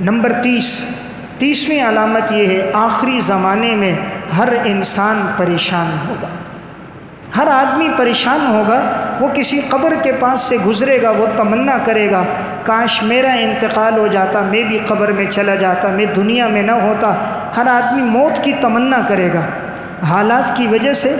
Number 30ویں علامت یہ ہے، آخری زمانے میں ہر انسان پریشان ہوگا، ہر آدمی پریشان ہوگا۔ وہ کسی قبر کے پاس سے گزرے گا، وہ تمنا کرے گا کاش میرا انتقال ہو جاتا، میں بھی قبر میں چلا جاتا، میں دنیا میں نہ ہوتا۔ ہر آدمی موت کی تمنا کرے گا۔ حالات کی وجہ سے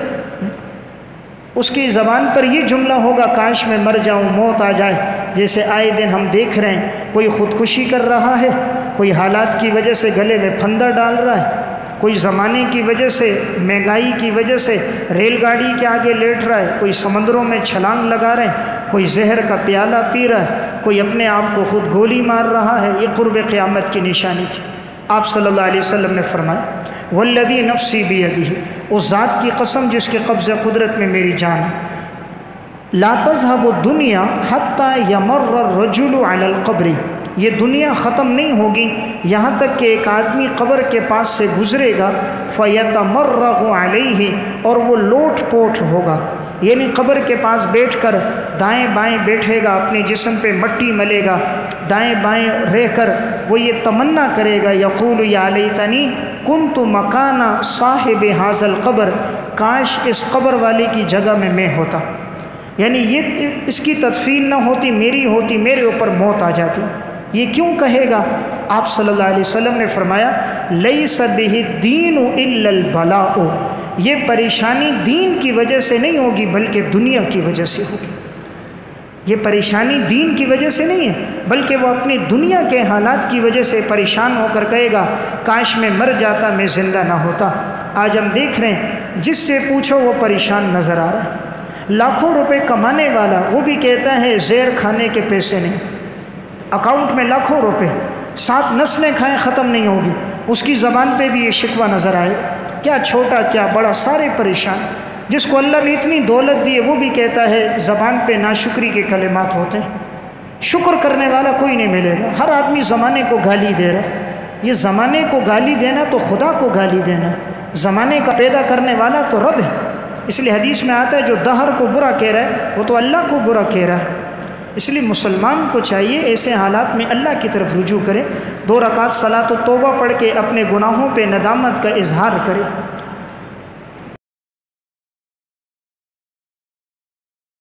اس کی زبان پر یہ جملہ ہوگا کاش میں مر جاؤں، موت آ جائے۔ جیسے آئے دن ہم دیکھ رہے ہیں، کوئی خودکشی کر رہا ہے، کوئی حالات کی وجہ سے گلے میں پھندر ڈال رہا ہے، کوئی زمانے کی وجہ سے، مہنگائی کی وجہ سے ریل گاڑی کے آگے لیٹ رہا ہے، کوئی سمندروں میں چھلانگ لگا رہے ہیں، کوئی زہر کا پیالہ پی رہا ہے، کوئی اپنے آپ کو خود گولی مار رہا ہے۔ یہ قرب قیامت کی نشانی تھی۔ آپ صلی اللہ علیہ وسلم نے فرمایا والذی نفسی بیدہ، اس ذات کی قسم جس کے قبضہ قدرت میں میری جان ہے، لا تذهب الدنیا حتی یمر الرجل علی القبر، یہ دنیا ختم نہیں ہوگی یہاں تک کہ ایک آدمی قبر کے پاس سے گزرے گا، فیتمرغ علیہ، اور وہ لوٹ پوٹ ہوگا، یعنی قبر کے پاس بیٹھ کر دائیں بائیں بیٹھے گا، اپنے جسم پہ مٹی ملے گا، دائیں بائیں رہ کر وہ یہ تمنا کرے گا، یقول یا لیتنی کنت مکان صاحب ھذا القبر، کاش اس قبر والے کی جگہ میں ہوتا، یعنی یہ اس کی تدفین نہ ہوتی، میری ہوتی، میرے اوپر موت آ جاتی۔ یہ کیوں کہے گا؟ آپ صلی اللہ علیہ وسلم نے فرمایا لیس بہ الدین الا البلاء، یہ پریشانی دین کی وجہ سے نہیں ہوگی بلکہ دنیا کی وجہ سے ہوگی۔ یہ پریشانی دین کی وجہ سے نہیں ہے بلکہ وہ اپنی دنیا کے حالات کی وجہ سے پریشان ہو کر کہے گا کاش میں مر جاتا، میں زندہ نہ ہوتا۔ آج ہم دیکھ رہے ہیں جس سے پوچھو وہ پریشان نظر آ رہا ہے۔ لاکھوں روپے کمانے والا وہ بھی کہتا ہے زہر کھانے کے پیسے نہیں، اکاؤنٹ میں لاکھوں روپے، 7 نسلیں کھائیں ختم نہیں ہوگی، اس کی زبان پہ بھی یہ شکوہ نظر آئے گا۔ کیا چھوٹا کیا بڑا، سارے پریشان۔ جس کو اللہ نے اتنی دولت دی ہے وہ بھی کہتا ہے، زبان پہ ناشکری کے کلمات ہوتے ہیں، شکر کرنے والا کوئی نہیں ملے گا۔ ہر آدمی زمانے کو گالی دے رہا ہے۔ یہ زمانے کو گالی دینا تو خدا کو گالی دینا ہے، زمانے کا پیدا کرنے والا تو رب ہے۔ اس لیے حدیث میں آتا ہے جو دہر کو برا کہہ رہا ہے وہ تو اللہ کو برا کہہ رہا ہے۔ اس لیے مسلمان کو چاہیے ایسے حالات میں اللہ کی طرف رجوع کرے، 2 رکعت صلاۃ التوبہ پڑھ کے اپنے گناہوں پہ ندامت کا اظہار کرے۔